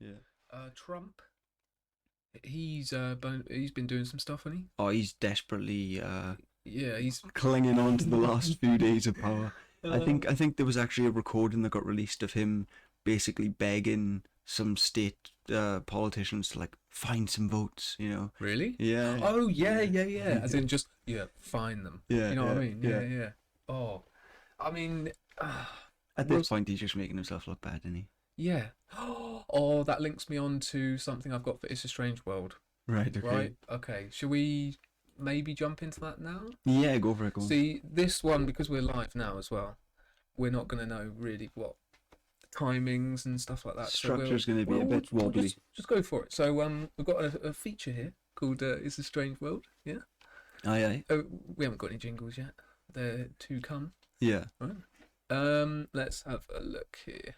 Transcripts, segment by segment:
Yeah. Trump. He's been doing some stuff, hasn't Oh, he's desperately he? Yeah, he's. clinging on to the last few days of power. I Uh, think I think there was actually a recording that got released of him basically begging some state politicians to like find some votes. really? Yeah, Oh yeah, yeah, yeah, yeah. As in just find them. yeah, You know what I yeah, mean? yeah. Yeah, yeah. Oh, I mean, uh, At this Ros- point, he's just making himself look bad, isn't he? yeah. Oh, that links me on to something I've got for It's a Strange World. Right. Okay. Right? Okay. Shall we maybe jump into that now? Yeah, go for it. Go on. See, this one, because we're live now as well, we're not going to know really what timings and stuff like that. So Structure's going to be a we'll bit wobbly. just go for it. So we've got a feature here called "It's a Strange World." Yeah. Aye, aye. Oh, we haven't got any jingles yet. They're to come. Yeah, Right. Let's have a look here.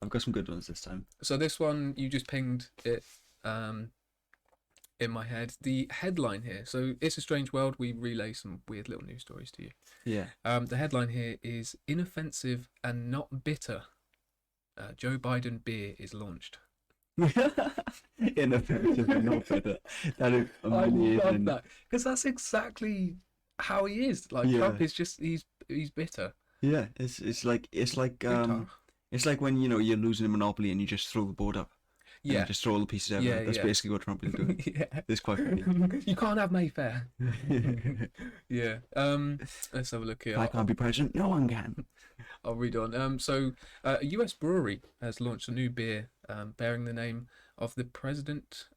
I've got some good ones this time. So this one you just pinged it in my head. The headline here. So It's a Strange World. We relay some weird little news stories to you. Yeah. The headline here is inoffensive and not bitter. Joe Biden beer is launched. Ineffective and not better. That is I love amazing. that because that's exactly how he is. Like Yeah. Trump is just he's bitter. Yeah, it's like Bitter. it's like when you're losing a monopoly and you just throw the board up. And Yeah. you just throw all the pieces everywhere. Yeah, That's yeah. basically what Trump is doing. Yeah. It's quite funny. You can't have Mayfair. Yeah. Let's have a look If here. I can't be president, no one can. I'll read on. So, a US brewery has launched a new beer bearing the name of the president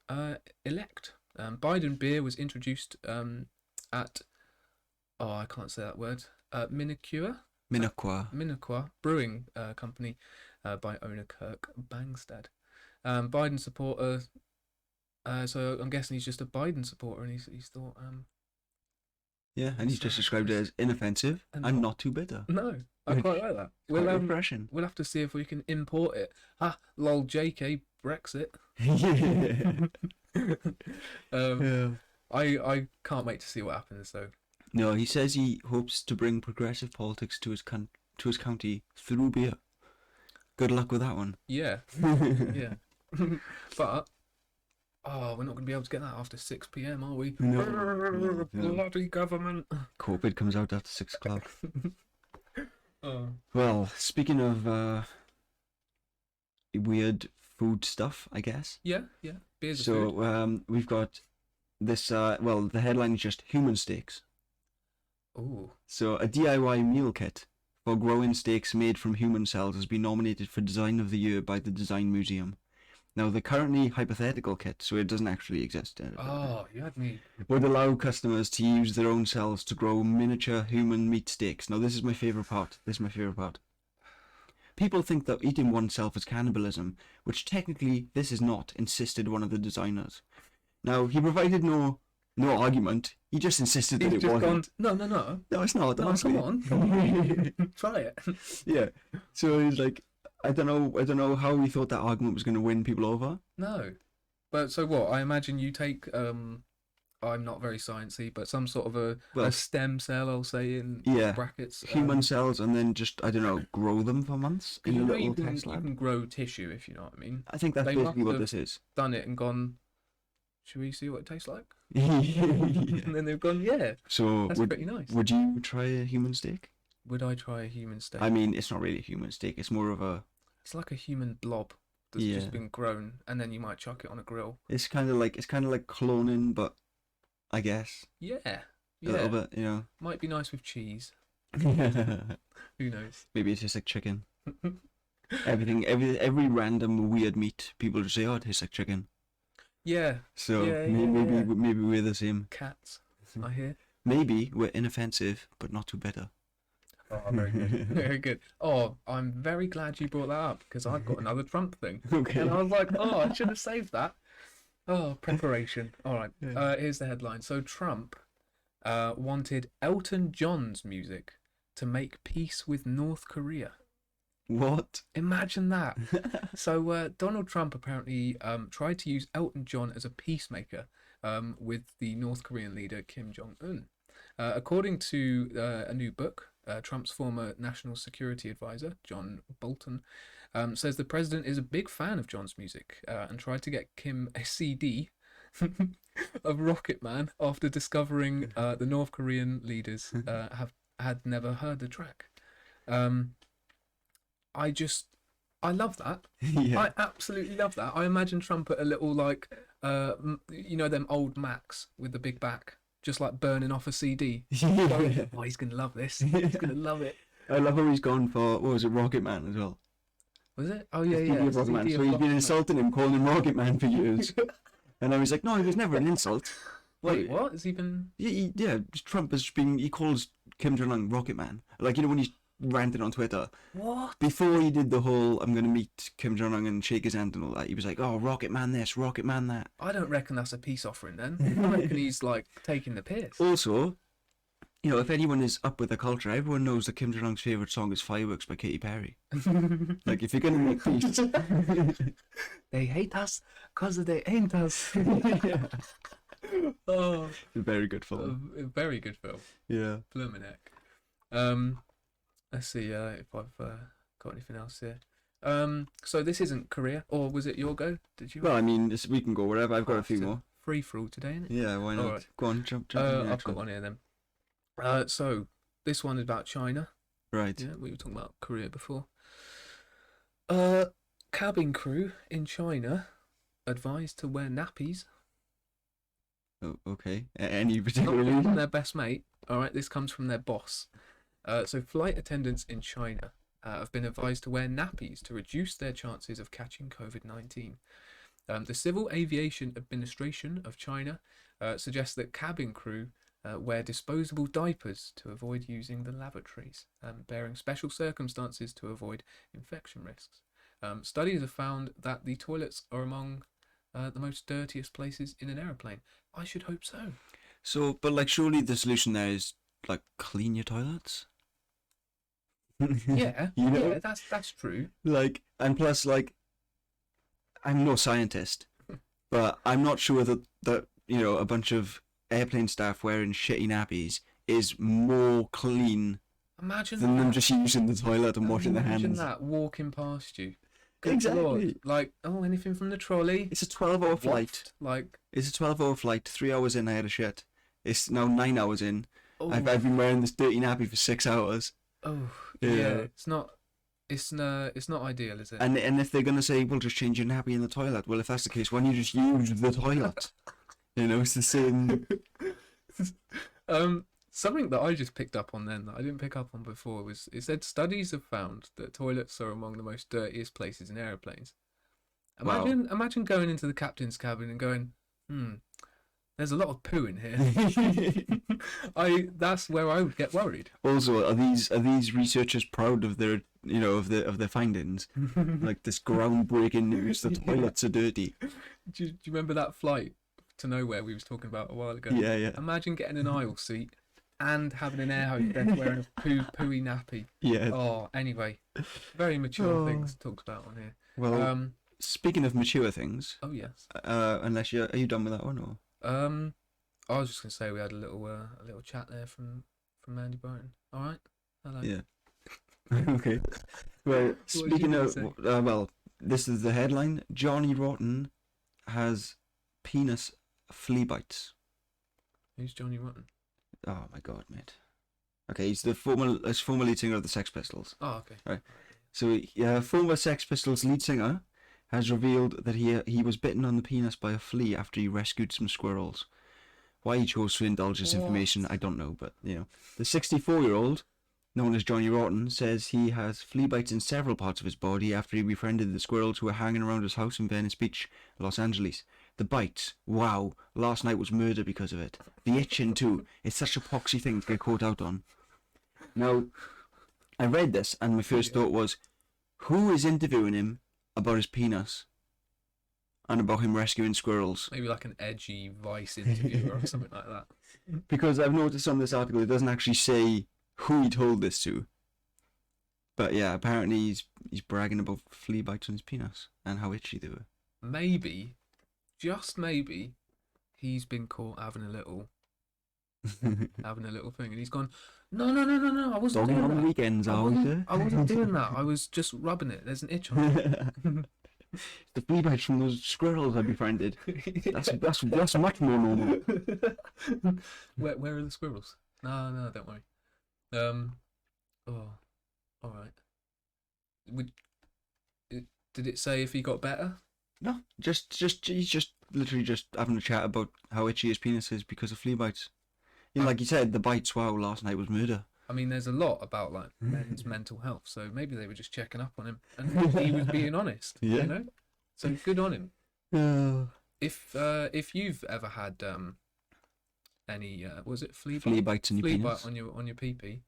elect. Biden beer was introduced at, oh, I can't say that word, Minocqua Brewing Company by owner Kirk Bangstad. Biden supporter, so I'm guessing he's just a Biden supporter and he's thought, Yeah, and he's just described it as inoffensive And and not- not too bitter. no, I quite like that. Quite We'll, refreshing. we'll have to see if we can import it. Lol, JK, Brexit. Yeah. I can't wait to see what happens though. No, he says he hopes to bring progressive politics to his county through beer. Good luck with that one. Yeah, yeah. But we're not going to be able to get that after 6 p.m, are we? No. Bloody government. COVID comes out after 6 o'clock. Oh. Well, speaking of weird food stuff, I guess. Yeah, yeah. Beers are food. So we've got this. Well, the headline is just human steaks. Ooh. So a DIY meal kit for growing steaks made from human cells has been nominated for Design of the Year by the Design Museum. Now, the currently hypothetical kit, so it doesn't actually exist, Oh, you had me. would allow customers to use their own cells to grow miniature human meat steaks. Now, this is my favourite part. People think that eating oneself is cannibalism, which technically this is not, insisted one of the designers. Now, he provided no argument. He just insisted that He's it just wasn't. gone. No. No, it's not. No, Honestly. come on. Try it. Yeah. So he's like, I don't know how he thought that argument was going to win people over. No. But so what? I imagine you take I'm not very sciencey, but some sort of Well, a stem cell, I'll say in yeah, brackets. human cells, and then just, I don't know, grow them for months in a you know little you can, test you lab. can grow tissue if you know what I mean. I think that's they basically must what have- this is. Done it and gone. Should we see what it tastes like? Yeah. And then they've gone, yeah, So that's pretty nice. would you try a human steak? Would I try a human steak? I mean, it's not really a human steak. It's more of a. It's like a human blob that's Yeah. just been grown, and then you might chuck it on a grill. It's kind of like cloning, but I guess Yeah, a yeah. little bit, Might be nice with cheese. Who knows? Maybe it's just like chicken. Every random weird meat, people just say, "Oh, it tastes like chicken." Yeah, So Yeah, maybe yeah. maybe we're the same. cats. I hear. Maybe we're inoffensive, but not too bitter. Oh, very good. Very good. Oh, I'm very glad you brought that up because I've got another Trump thing. Okay. And I was like, oh, I should have saved that. Oh, preparation. All right. Yeah. Here's the headline. So Trump wanted Elton John's music to make peace with North Korea. What? Imagine that. So Donald Trump apparently tried to use Elton John as a peacemaker with the North Korean leader Kim Jong-un. According to a new book, Trump's former national security advisor, John Bolton, Says the president is a big fan of John's music and tried to get Kim a CD of Rocket Man after discovering the North Korean leaders had never heard the track. Um, I love that. Yeah. I absolutely love that. I imagine Trump at a little like them old Macs with the big back, just like burning off a CD. Going, oh, he's gonna love this. He's gonna love it. I love how he's gone for, what was it, Rocket Man as well. Was it? Oh yeah, CD yeah. of Rocket Man. CD So of he's Rocket been Man. insulting him, calling him Rocket Man for years. And I was like, no, it was never an insult. Wait, what? Has he been? Yeah, Trump has been, he calls Kim Jong-un Rocket Man. Like, when he's ranted on Twitter. What? Before he did the whole, I'm going to meet Kim Jong-un and shake his hand and all that, he was like, oh, Rocket Man this, Rocket Man that. I don't reckon that's a peace offering then. I reckon he's like taking the piss. Also, if anyone is up with the culture, everyone knows that Kim Jong-un's favourite song is Fireworks by Katy Perry. Like, if you're going to make peace. They hate us because they ain't us. Yeah. Oh, It's a very good film. a very good film. Yeah. Blumenek. Let's see if I've got anything else here. So this isn't Korea, or was it your go? Did you? Well, I mean, we can go wherever. I've got a few It's more. Free for all today, isn't it? Yeah, why not? Alright. Go on, jump. To the I've next got one here then. So this one is about China. Right. Yeah, we were talking about Korea before. Cabin crew in China advised to wear nappies. Oh, okay. Any particular Not from reason? their best mate. All right, this comes from their boss. So flight attendants in China have been advised to wear nappies to reduce their chances of catching COVID-19. The Civil Aviation Administration of China suggests that cabin crew wear disposable diapers to avoid using the lavatories, bearing special circumstances to avoid infection risks. Studies have found that the toilets are among the most dirtiest places in an aeroplane. I should hope so. So, but like, surely the solution there is like clean your toilets. Yeah, yeah, that's true. Like, and plus, like, I'm no scientist, but I'm not sure that a bunch of airplane staff wearing shitty nappies is more clean Imagine than them that. just using the toilet and washing their Imagine hands. that walking past you. Good Exactly. Lord. Like, oh, anything from the trolley? It's a 12-hour flight. Waft, like, It's a 12-hour flight. 3 hours in, I had a shit. It's now 9 hours in. oh, I've been wearing this dirty nappy for 6 hours. oh, Yeah. yeah. It's not ideal, is it? And if th're gonna say, well, just change your nappy in the toilet, well, if that's the case, why don't you just use the toilet? It's the same. Something that I just picked up on then that I didn't pick up on before was it said studies have found that toilets are among the most dirtiest places in airplanes. Wow. Imagine going into the captain's cabin and going, there's a lot of poo in here. That's where I would get worried. Also, are these researchers proud of their of their findings? Like this groundbreaking news: the toilets are dirty. Do you remember that flight to nowhere we was talking about a while ago? Yeah, yeah, Imagine getting an aisle seat and having an air hostess wearing a pooey nappy. yeah. Oh, anyway, very mature Oh. things talked about on here. Well, speaking of mature things, Oh yes. unless are you done with that one or? I was just gonna say we had a little chat there from Andy Brighton. All right. Hello. Yeah. Okay. Well, What did you speaking gonna of, say? well, this is the headline: Johnny Rotten has penis flea bites. Who's Johnny Rotten? Oh my god, mate. Okay, he's former lead singer of the Sex Pistols. Oh, okay. So, former Sex Pistols lead singer has revealed that he was bitten on the penis by a flea after he rescued some squirrels. Why he chose to indulge this information, I don't know, but the 64-year-old, known as Johnny Rotten, says he has flea bites in several parts of his body after he befriended the squirrels who were hanging around his house in Venice Beach, Los Angeles. The bites, wow, last night was murder because of it. The itching too, it's such a poxy thing to get caught out on. Now, I read this and my first thought was, who is interviewing him about his penis and about him rescuing squirrels? Maybe like an edgy Vice interviewer or something like that. Because I've noticed on this article it doesn't actually say who he told this to. But yeah, apparently he's bragging about flea bites on his penis and how itchy they were. Maybe, just maybe, he's been caught having a little thing, and he's gone, No. I wasn't Dogging doing on the that. weekends, are we, sir? I wasn't doing that. I was just rubbing it. There's an itch on it. The flea bites from those squirrels I befriended. That's much more normal. Where are the squirrels? No, don't worry. Oh, all right. Would did it say if he got better? No, he's just literally just having a chat about how itchy his penis is because of flea bites. You know, like you said, the bites. Wow, last night was murder. I mean, there's a lot about like men's mental health, so maybe they were just checking up on him, and he was being honest. Yeah. You know, so good on him. Uh, If you've ever had any was it flea flea bite? bites in your Flea penis. bite on your pee pee,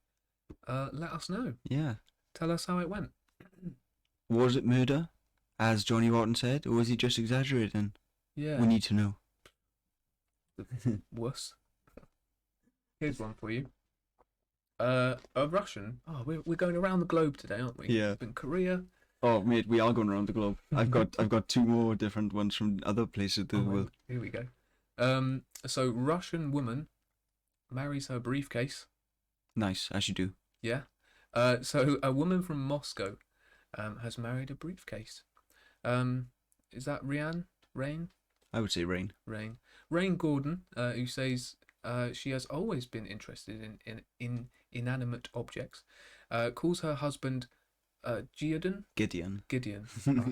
let us know. Yeah. Tell us how it went. Was it murder, as Johnny Rotten said, or was he just exaggerating? Yeah. We need to know. Wuss. Here's one for you. A Russian. Oh, we're going around the globe today, aren't we? Yeah. We've been Korea. Oh, mate, we are going around the globe. I've got two more different ones from other places of the world. Here we go. So Russian woman marries her briefcase. Nice, as you do. Yeah. So a woman from Moscow has married a briefcase. Is that Rain? I would say rain. Rain Gordon, who says she has always been interested in inanimate objects, calls her husband Gideon. Gideon. I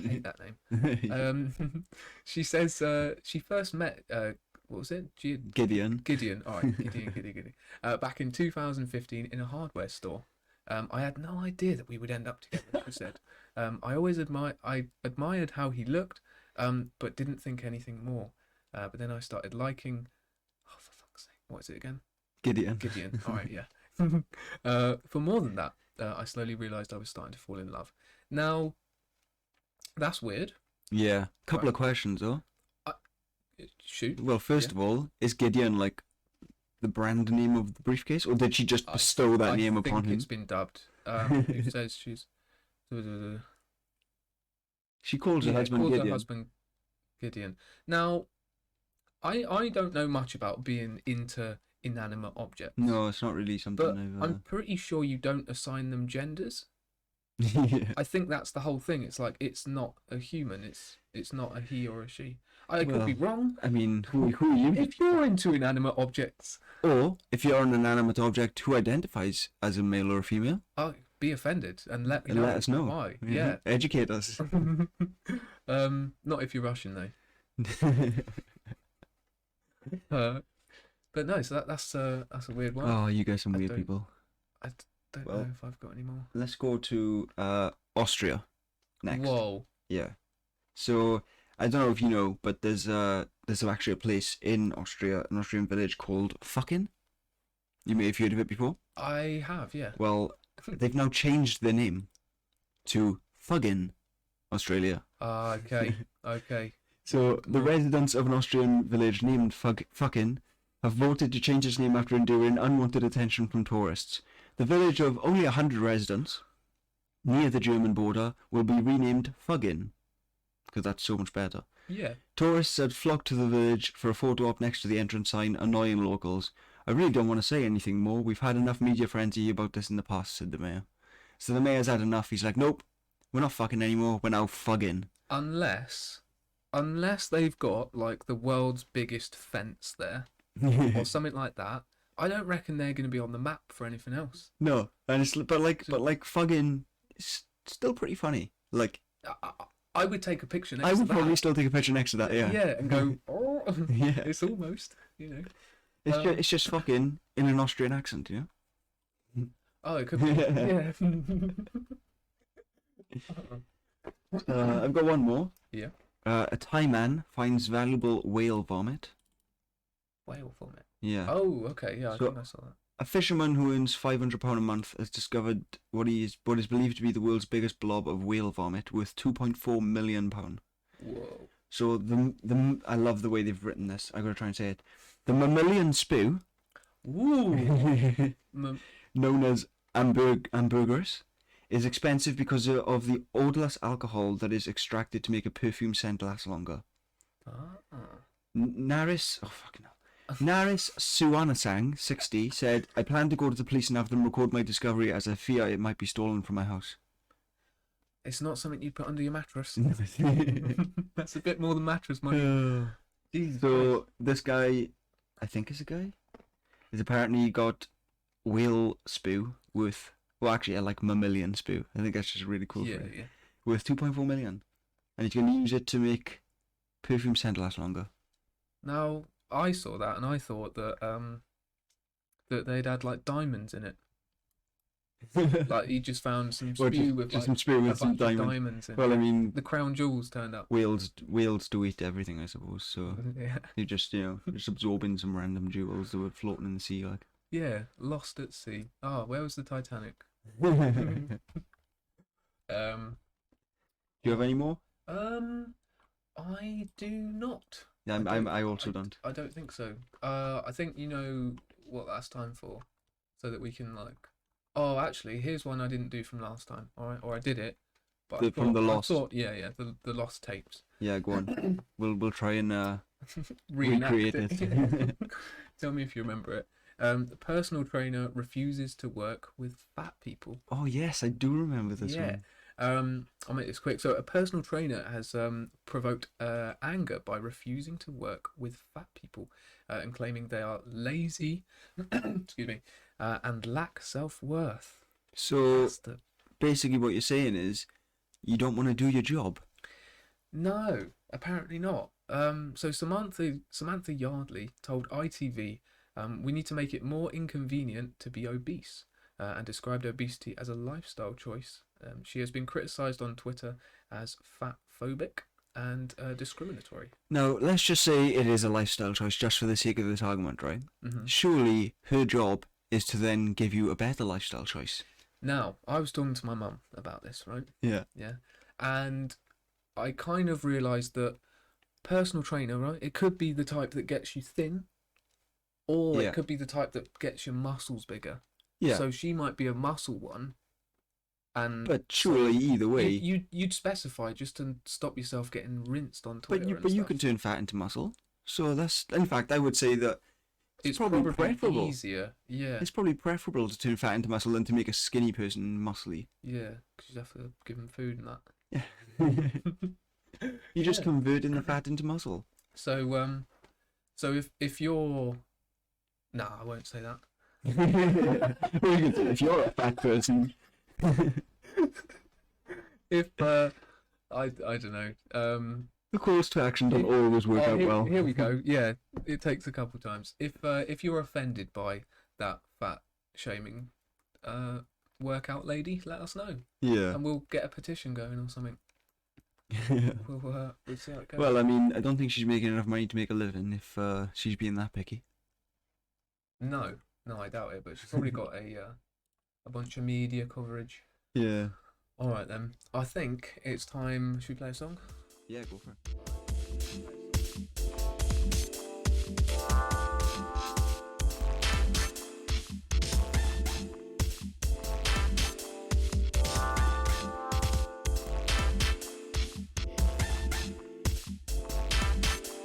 hate that name. She says she first met what was it? Gideon. All right, Gideon. Back in 2015 in a hardware store. I had no idea that we would end up together. She said, I always admired how he looked, but didn't think anything more. But then I started liking. Oh, for fuck's sake! What is it again? Gideon. All right, yeah. For more than that, I slowly realised I was starting to fall in love. Now, that's weird. Yeah. Couple of questions though. Shoot. Well, first of all, is Gideon like the brand name of the briefcase, or did she just bestow that name upon him? I think it's been dubbed. It says she's. She calls her husband calls Gideon. her husband Gideon. Now, I don't know much about being into inanimate objects. No, it's not really something But I'm pretty sure you don't assign them genders. Yeah. I think that's the whole thing. It's like it's not a human. It's not a he or a she. I could be wrong. I mean, who are you? If you're into inanimate objects, or if you're an inanimate object who identifies as a male or a female, be offended and let me and know. let us know. Why? Yeah. Educate us. Not if you're Russian though. But no, so that's a weird one. Oh, you guys are some weird people. I don't know if I've got any more. Let's go to Austria next. Whoa. Yeah. So I don't know if you know, but there's actually a place in Austria, an Austrian village called Fucking. You may have heard of it before. I have, yeah. Well, they've now changed their name to Fuggin, Australia. Okay. So the residents of an Austrian village named Fucking have voted to change its name after enduring unwanted attention from tourists. The village of only 100 residents, near the German border, will be renamed Fuggin, because that's so much better. Yeah. Tourists had flocked to the village for a photo op next to the entrance sign, annoying locals. I really don't want to say anything more. We've had enough media frenzy about this in the past, said the mayor. So the mayor's had enough. He's like, nope, we're not fucking anymore. We're now fugging. Unless they've got like the world's biggest fence there or something like that, I don't reckon they're going to be on the map for anything else. No, and it's but fugging is still pretty funny. Like I would take a picture next I to would that. probably still take a picture next to that. Yeah. Yeah, and go. Oh, yeah. It's almost, you know. It's just fucking in an Austrian accent, you know. Oh, it could be. Yeah. I've got one more. Yeah. A Thai man finds valuable whale vomit. Whale vomit. Yeah. Oh, okay. Yeah, I So- think I saw that. A fisherman who earns £500 a month has discovered what is believed to be the world's biggest blob of whale vomit, worth £2.4 million. Whoa. So I love the way they've written this. I gotta try and say it. The mammalian spew, Woo. known as ambergris, is expensive because of the odorless alcohol that is extracted to make a perfume scent last longer. Ah. Naris, oh fucking hell. Naris Suwanasang, 60, said, I plan to go to the police and have them record my discovery as I fear it might be stolen from my house. It's not something you'd put under your mattress. That's a bit more than mattress money. Jesus So Christ. this guy, I think is a guy, is apparently got whale spew worth, well actually like mammalian spew. I think that's just a really cool Yeah, phrase. yeah. Worth 2.4 million. And he's going to use it to make perfume scent last longer. Now I saw that and I thought that that they'd had like diamonds in it. Like he just found some Or spew with just like some spew a with some bunch of diamond. diamonds in Well, it. I mean, The crown jewels turned up. whales do eat everything, I suppose. So Yeah. they just, just absorbing some random jewels that were floating in the sea, like. Yeah, lost at sea. Oh, where was the Titanic? Do Um, you have any more? I do not. Yeah, I also don't. I don't think so. I think you know what that's time for, so that we can like. Oh, actually, here's one I didn't do from last time. All right, or I did it, but From the lost. Yeah, the lost tapes. Yeah, go on. We'll try and Reenact recreate it. Tell me if you remember it. The personal trainer refuses to work with fat people. Oh yes, I do remember this Yeah. one. I'll make this quick. So, a personal trainer has provoked anger by refusing to work with fat people and claiming they are lazy, excuse me, and lack self-worth. So That's the... basically, what you're saying is you don't want to do your job. No, apparently not. So Samantha Yardley told ITV, we need to make it more inconvenient to be obese, and described obesity as a lifestyle choice. She has been criticised on Twitter as fat-phobic and discriminatory. Now, let's just say it is a lifestyle choice, just for the sake of this argument, right? Mm-hmm. Surely her job is to then give you a better lifestyle choice. Now, I was talking to my mum about this, right? Yeah. Yeah, and I kind of realised that personal trainer, right? It could be the type that gets you thin, or Yeah. it could be the type that gets your muscles bigger. Yeah. So she might be a muscle one, and But surely either way. you'd specify just to stop yourself getting rinsed on Twitter. But you can turn fat into muscle. So that's, in fact, I would say that it's probably preferable. Easier. Yeah. It's probably preferable to turn fat into muscle than to make a skinny person muscly. Yeah, because you have to give them food and that. Yeah. You're just converting the fat into muscle. So so if you're, nah, I won't say that. If you're a fat person. If I don't know. The calls to action don't always work out well. Here we go. Yeah, it takes a couple times. If you're offended by that fat shaming workout lady, let us know. Yeah. And we'll get a petition going or something. We'll see how it goes. Well, I mean, I don't think she's making enough money to make a living if she's being that picky. No, I doubt it. But she's probably got a bunch of media coverage. Yeah. All right then. I think it's time. Should we play a song? Yeah, go for it.